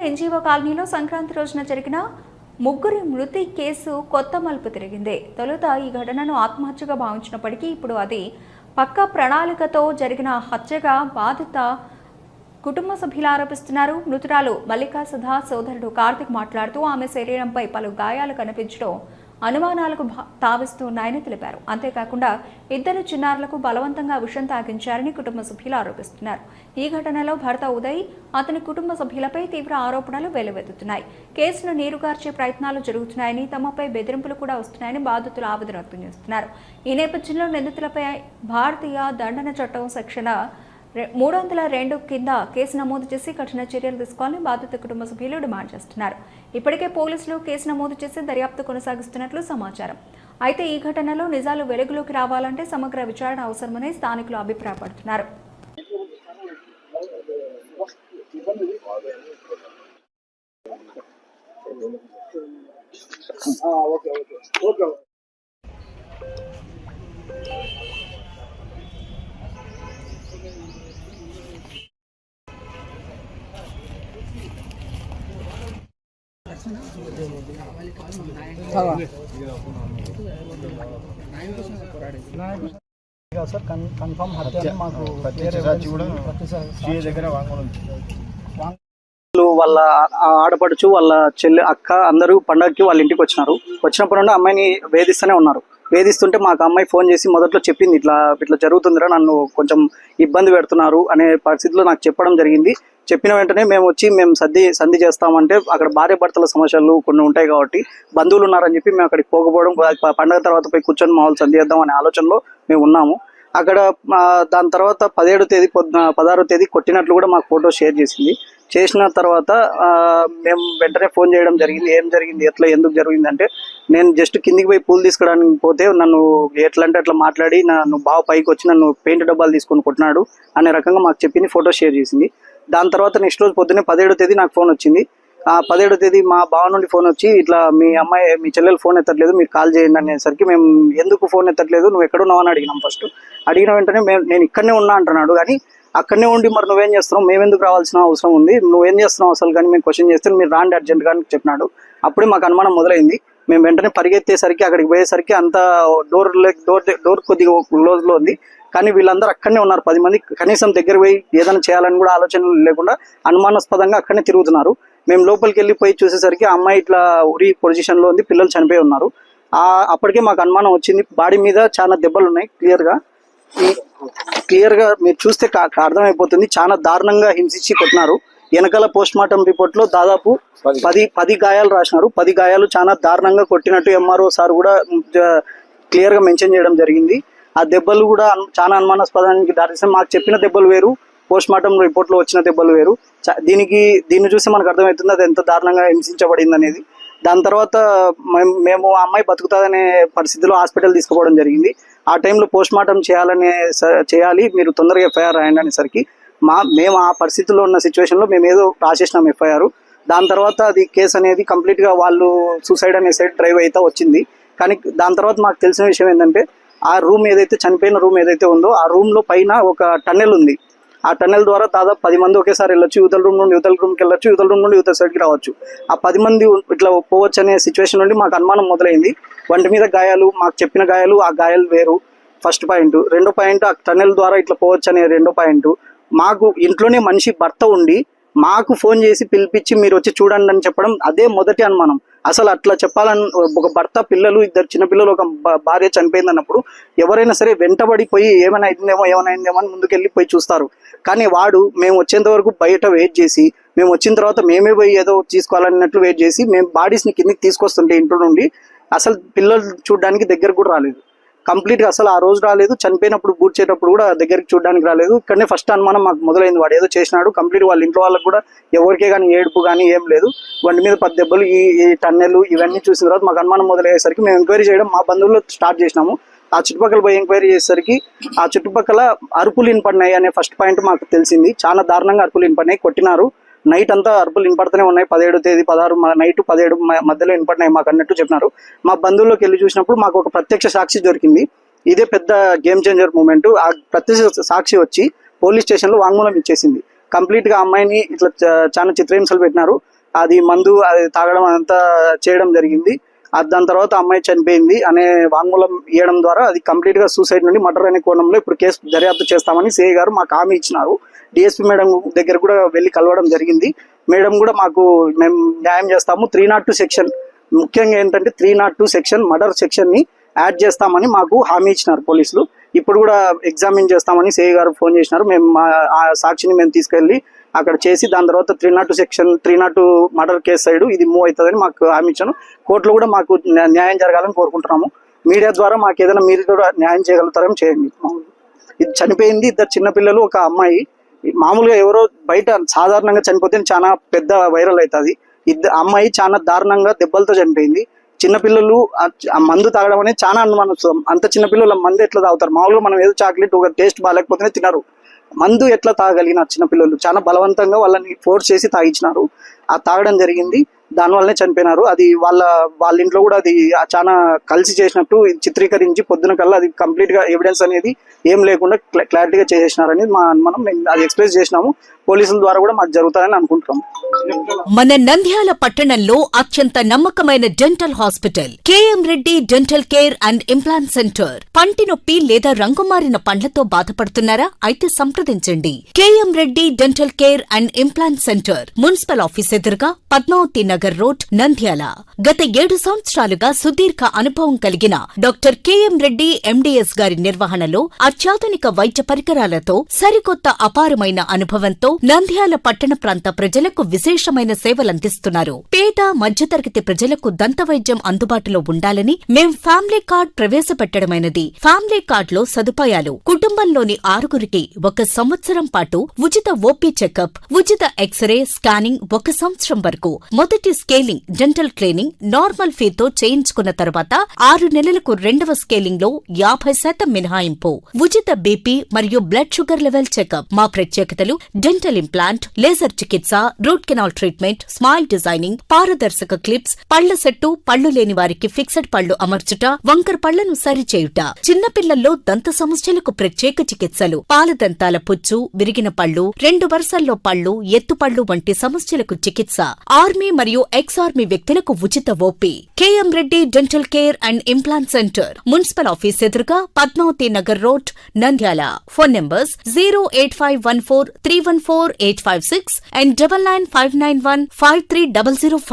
NGO కాలనీలో సంక్రాంతి రోజున జరిగిన ముగ్గురి మృతి కేసు కొత్త మలుపు తిరిగింది. తొలుత ఈ ఘటనను ఆత్మహత్యగా భావించినప్పటికీ ఇప్పుడు అది పక్కా ప్రణాళికతో జరిగిన హత్యగా బాధిత కుటుంబ సభ్యులు ఆరోపిస్తున్నారు. మృతురాలు మల్లికా సుధా సోదరుడు కార్తిక్ మాట్లాడుతూ ఆమె శరీరంపై పలు గాయాలు కనిపించడం అనుమానాలకు తావిస్తున్నాయని తెలిపారు. అంతేకాకుండా ఇద్దరు చిన్నారులకు బలవంతంగా విషం తాగించారని కుటుంబ సభ్యులు ఆరోపిస్తున్నారు. ఈ ఘటనలో భర్త ఉదయ్, అతని కుటుంబ సభ్యులపై తీవ్ర ఆరోపణలు వెల్లువెత్తుతున్నాయి. కేసును నీరుగార్చే ప్రయత్నాలు జరుగుతున్నాయని, తమపై బెదిరింపులు కూడా వస్తున్నాయని బాధితులు ఆవేదన వ్యక్తం చేస్తున్నారు. ఈ నేపథ్యంలో నిందితులపై భారతీయ దండన చట్టం సెక్షన్ 302 కింద కేసు నమోదు చేసి కఠిన చర్యలు తీసుకోవాలని బాధిత కుటుంబ సభ్యులు డిమాండ్ చేస్తున్నారు. ఇప్పటికే పోలీసులు కేసు నమోదు చేసి దర్యాప్తు కొనసాగిస్తున్నట్లు సమాచారం. అయితే ఈ ఘటనలో నిజాలు వెలుగులోకి రావాలంటే సమగ్ర విచారణ అవసరమని స్థానికులు అభిప్రాయపడుతున్నారు. వాళ్ళ ఆడపడుచు, వాళ్ళ చెల్లి, అక్క అందరూ పండగకి వాళ్ళ ఇంటికి వచ్చినప్పటి నుండి అమ్మాయిని వేధిస్తూనే ఉన్నారు. వేధిస్తుంటే మాకు అమ్మాయి ఫోన్ చేసి మొదట్లో చెప్పింది, ఇట్లా జరుగుతుందిరా, నన్ను కొంచెం ఇబ్బంది పెడుతున్నారు అనే పరిస్థితిలో నాకు చెప్పడం జరిగింది. చెప్పిన వెంటనే మేము సంధి చేస్తామంటే అక్కడ భార్య భర్తల సమస్యలు కొన్ని ఉంటాయి కాబట్టి బంధువులు ఉన్నారని చెప్పి మేము అక్కడికి పోకపోవడం, పండగ తర్వాత పోయి కూర్చొని మామూలు సంధి చేద్దాం అనే ఆలోచనలో మేము ఉన్నాము. అక్కడ దాని తర్వాత 16వ తేదీ కొట్టినట్లు కూడా మాకు ఫోటో షేర్ చేసింది. చేసిన తర్వాత మేము వెంటనే ఫోన్ చేయడం జరిగింది. ఏం జరిగింది, ఎందుకు జరిగింది అంటే, నేను జస్ట్ కిందికి పోయి పూలు తీసుకోవడానికి పోతే నన్ను ఎట్లా అంటే అట్లా మాట్లాడి నన్ను బాగా పైకి వచ్చి నన్ను పెయింట్ డబ్బాలు తీసుకొని కొట్టినాడు అనే రకంగా మాకు చెప్పింది, ఫోటో షేర్ చేసింది. దాని తర్వాత నెక్స్ట్ రోజు పొద్దున్నే 17వ తేదీ నాకు ఫోన్ వచ్చింది. ఆ 17వ తేదీ మా బావ నుండి ఫోన్ వచ్చి, ఇట్లా మీ చెల్లెలు ఫోన్ ఎత్తట్లేదు, మీరు కాల్ చేయండి అనేసరికి మేము ఎందుకు ఫోన్ ఎత్తట్లేదు, నువ్వు ఎక్కడున్నావు అని అడిగినాం. ఫస్ట్ అడిగిన వెంటనే నేను ఇక్కడనే ఉన్నా అంటున్నాడు. కానీ అక్కడనే ఉండి మరి నువ్వేం చేస్తున్నావు, మేము ఎందుకు రావాల్సిన అవసరం ఉంది, నువ్వేం చేస్తున్నావు అసలు కానీ మేము క్వశ్చన్ చేస్తే మీరు రాండి అర్జెంట్గా అని చెప్పినాడు. అప్పుడే మాకు అనుమానం మొదలైంది. మేము వెంటనే పరిగెత్తేసరికి అక్కడికి పోయేసరికి అంతా డోర్ కొద్దిగా క్లోజ్లో ఉంది. కానీ వీళ్ళందరూ అక్కడనే ఉన్నారు, 10 మంది. కనీసం దగ్గర పోయి ఏదైనా చేయాలని కూడా ఆలోచన లేకుండా అనుమానాస్పదంగా అక్కడనే తిరుగుతున్నారు. మేము లోపలికి వెళ్ళిపోయి చూసేసరికి ఆ అమ్మాయి ఇట్లా ఉరి పొజిషన్లో ఉంది, పిల్లలు చనిపోయి ఉన్నారు. అప్పటికే మాకు అనుమానం వచ్చింది. బాడీ మీద చాలా దెబ్బలు ఉన్నాయి. క్లియర్గా మీరు చూస్తే అర్థమైపోతుంది. చాలా దారుణంగా హింసించి కొట్టినారు. వెనకాల పోస్ట్ మార్టం రిపోర్ట్ లో దాదాపు 10 గాయాలు రాసినారు. 10 గాయాలు చాలా దారుణంగా కొట్టినట్టు ఎంఆర్ఓ సార్ కూడా క్లియర్ గా మెన్షన్ చేయడం జరిగింది. ఆ దెబ్బలు కూడా చాలా అనుమానాస్పదానికి దారిస్తే మాకు చెప్పిన దెబ్బలు వేరు, పోస్ట్ మార్టం రిపోర్ట్ లో వచ్చిన దెబ్బలు వేరు. దీన్ని చూసి మనకు అర్థమవుతుంది అది ఎంత దారుణంగా హింసించబడింది అనేది. దాని తర్వాత మేము ఆ అమ్మాయి బతుకుతుందనే పరిస్థితిలో హాస్పిటల్ తీసుకుపోవడం జరిగింది. ఆ టైంలో పోస్ట్ మార్టం చేయాలి, మీరు తొందరగా ఎఫ్ఐఆర్ రాయండి అనేసరికి మేము ఆ పరిస్థితిలో ఉన్న సిచ్యువేషన్లో మేము ఏదో రాసేసినాం ఎఫ్ఐఆర్. దాని తర్వాత అది కేసు అనేది కంప్లీట్గా వాళ్ళు సూసైడ్ అనే సైడ్ డ్రైవ్ అయితే వచ్చింది. కానీ దాని తర్వాత మాకు తెలిసిన విషయం ఏంటంటే, ఆ రూమ్ ఏదైతే చనిపోయిన రూమ్ ఏదైతే ఉందో ఆ రూమ్లో పైన ఒక టన్నెల్ ఉంది. ఆ టన్నెల్ ద్వారా దాదాపు 10 మంది ఒకేసారి వెళ్ళొచ్చు. యువతల రూమ్ నుండి యువతల రూమ్కి వెళ్ళొచ్చు, యువతల రూమ్ నుండి యువతల సైడ్కి రావచ్చు. ఆ 10 మంది ఇట్లా పోవచ్చు అనే సిచ్యువేషన్ నుండి మాకు అనుమానం మొదలైంది. వంటి మీద గాయాలు, మాకు చెప్పిన గాయాలు, ఆ గాయాలు వేరు. First point. రెండో పాయింట్, ఆ టన్నెల్ ద్వారా ఇట్లా పోవచ్చు అనే రెండో పాయింట్. మాకు ఇంట్లోనే మనిషి భర్త ఉండి మాకు ఫోన్ చేసి పిలిపించి మీరు వచ్చి చూడండి అని చెప్పడం, అదే మొదటి అనుమానం. అసలు అట్లా చెప్పాలని, ఒక భర్త, పిల్లలు, 2 చిన్నపిల్లలు, ఒక భార్య చనిపోయింది అన్నప్పుడు ఎవరైనా సరే వెంటబడిపోయి ఏమైనా అయిందేమో అని ముందుకెళ్ళిపోయి చూస్తారు. కానీ వాడు మేము వచ్చేంత వరకు బయట వెయిట్ చేసి, మేము వచ్చిన తర్వాత మేమే పోయి ఏదో తీసుకోవాలన్నట్లు వెయిట్ చేసి, మేము బాడీస్ని కిందకి తీసుకొస్తుంటే ఇంట్లో నుండి అసలు పిల్లలు చూడడానికి దగ్గరకు కూడా రాలేదు. కంప్లీట్గా అసలు ఆ రోజు రాలేదు. చనిపోయినప్పుడు బూడ్చేటప్పుడు కూడా దగ్గరికి చూడడానికి రాలేదు. ఇక్కడనే ఫస్ట్ అనుమానం మాకు మొదలైంది, వాడు ఏదో చేసినాడు. కంప్లీట్ వాళ్ళ ఇంట్లో వాళ్ళకి కూడా ఎవరికే కానీ ఏడుపు కానీ ఏం లేదు. వంటి మీద 10 దెబ్బలు, ఈ టన్నెలు ఇవన్నీ చూసిన తర్వాత మాకు అనుమానం మొదలయ్యేసరికి మేము ఎంక్వైరీ చేయడం మా బంధువుల్లో స్టార్ట్ చేసినాము. ఆ చుట్టుపక్కల పోయి ఎంక్వైరీ చేసేసరికి ఆ చుట్టుపక్కల అరుపులు వినపడినాయి అనే ఫస్ట్ పాయింట్ మాకు తెలిసింది. చాలా దారుణంగా అరుపులు వినపడినాయి, కొట్టినారు. నైట్ అంతా అరుపులు వినపడుతూనే ఉన్నాయి. 17వ తేదీ 16 నైట్ 17 మధ్యలో వినపడినాయి మాకు అన్నట్టు చెప్పినారు. మా బంధువుల్లోకి వెళ్ళి చూసినప్పుడు మాకు ఒక ప్రత్యక్ష సాక్షి దొరికింది. ఇదే పెద్ద గేమ్ చేంజర్ మూమెంట్. ఆ ప్రత్యక్ష సాక్షి వచ్చి పోలీస్ స్టేషన్లో వాంగ్మూలం ఇచ్చేసింది. కంప్లీట్గా అమ్మాయిని ఇట్లా చాలా చిత్రహింసలు పెట్టినారు. అది మందు అది తాగడం అంతా చేయడం జరిగింది. దాని తర్వాత అమ్మాయి చనిపోయింది అనే వాంగ్మూలం ఇవ్వడం ద్వారా అది కంప్లీట్ గా సూసైడ్ నుండి మర్డర్ అనే కోణంలో ఇప్పుడు కేసు దర్యాప్తు చేస్తామని సిఐ గారు మాకు హామీ ఇచ్చినారు. డిఎస్పీ మేడం దగ్గర కూడా వెళ్ళి కలవడం జరిగింది. మేడం కూడా మాకు మేము న్యాయం చేస్తాము, 302 సెక్షన్ ముఖ్యంగా ఏంటంటే 302 సెక్షన్ మర్డర్ సెక్షన్ ని యాడ్ చేస్తామని మాకు హామీ ఇచ్చినారు పోలీసులు. ఇప్పుడు కూడా ఎగ్జామిన్ చేస్తామని సిఐ గారు ఫోన్ చేసినారు. మేము ఆ సాక్షిని మేము తీసుకెళ్లి అక్కడ చేసి దాని తర్వాత 302 సెక్షన్ 302 మర్డర్ కేసు సైడ్ ఇది మూవ్ అవుతుందని మాకు హామీ ఇచ్చాను. కోర్టులో కూడా మాకు న్యాయం జరగాలని కోరుకుంటున్నాము. మీడియా ద్వారా మాకు ఏదైనా మీరు కూడా న్యాయం చేయగలుగుతారని చేయండి. ఇది చనిపోయింది 2 చిన్నపిల్లలు, ఒక అమ్మాయి. మామూలుగా ఎవరో బయట సాధారణంగా చనిపోతే చాలా పెద్ద వైరల్ అవుతుంది. అమ్మాయి చాలా దారుణంగా దెబ్బలతో చనిపోయింది. చిన్నపిల్లలు ఆ మందు తాగడం అనేది చాలా అనుమానం. అంత చిన్నపిల్లల మందు ఎట్లా తాగుతారు? మామూలుగా మనం ఏదో చాక్లెట్ ఒక టేస్ట్ బాగాలేకపోతేనే తినరు. మందు ఎట్లా తాగలిగినారు చిన్నపిల్లలు? చాలా బలవంతంగా వాళ్ళని ఫోర్స్ చేసి తాగించినారు. ఆ తాగడం జరిగింది, దానివల్లనే చనిపోయినారు. అది వాళ్ళ ఇంట్లో కూడా అది చాలా కలిసి చేసినట్టు చిత్రీకరించి పొద్దున కల్లా అది కంప్లీట్ గా ఎవిడెన్స్ అనేది ఏం లేకుండా క్లారిటీగా చేసేసినారని మనం అది ఎక్స్ప్రెస్ చేసినాము. పోలీసుల ద్వారా కూడా మాకు జరుగుతాయని అనుకుంటున్నాం. మన నంద్యాల పట్టణంలో అత్యంత నమ్మకమైన dental hospital KM Reddy dental care and implant center. పంటి నొప్పి లేదా రంగుమారిన పండ్లతో బాధపడుతున్నారా? అయితే సంప్రదించండి. KM Reddy dental care and implant centre, municipal office ఎదురుగా, పద్మావతి నగర్ రోడ్, నంద్యాల. గత 7 సంవత్సరాలుగా సుదీర్ఘ అనుభవం కలిగిన డాక్టర్ కేఎం రెడ్డి ఎండిఎస్ గారి నిర్వహణలో అత్యాధునిక వైద్య పరికరాలతో సరికొత్త అపారమైన అనుభవంతో నంద్యాల పట్టణ ప్రాంత ప్రజలకు విశేషమైన సేవలందిస్తున్నారు. పేద మధ్యతరగతి ప్రజలకు దంత వైద్యం అందుబాటులో ఉండాలని మేం ఫ్యామిలీ కార్డ్ ప్రవేశపెట్టడమైనది. ఫ్యామిలీ కార్డ్ లో సదుపాయాలు: కుటుంబంలోని 6గురికి 1 సంవత్సరం పాటు ఉచిత ఓపీ చెకప్, ఉచిత ఎక్స్రే స్కానింగ్ 1 సంవత్సరం వరకు, మొదటి స్కేలింగ్ డెంటల్ క్లీనింగ్ నార్మల్ ఫీతో చేయించుకున్న తర్వాత 6 నెలలకు 2వ స్కేలింగ్ లో 50% మినహాయింపు, ఉచిత బీపీ మరియు బ్లడ్ షుగర్ లెవెల్ చెకప్. మా ప్రత్యేకతలు: డెంటల్ ఇంప్లాంట్, లేజర్ చికిత్స, root canal treatment, smile designing, పారదర్శక క్లిప్స్, పళ్ల సెట్టు, పళ్లు లేని వారికి ఫిక్స్డ్ పళ్లు అమర్చుట, వంకర పళ్లను సరిచేయుట, చిన్నపిల్లల్లో దంత సమస్యలకు ప్రత్యేక చికిత్సలు, పాలదంతాల పుచ్చు, విరిగిన పళ్లు, 2 వరుసల్లో పళ్లు, ఎత్తుపళ్లు వంటి సమస్యలకు చికిత్స, ఆర్మీ మరియు ఎక్స్ ఆర్మీ వ్యక్తులకు ఉచిత OP. KM Reddy dental care and implant centre, municipal office ఎదురుగా, Padmavathi Nagar road, Nandyal. Phone numbers 08514314856 and 9959153005.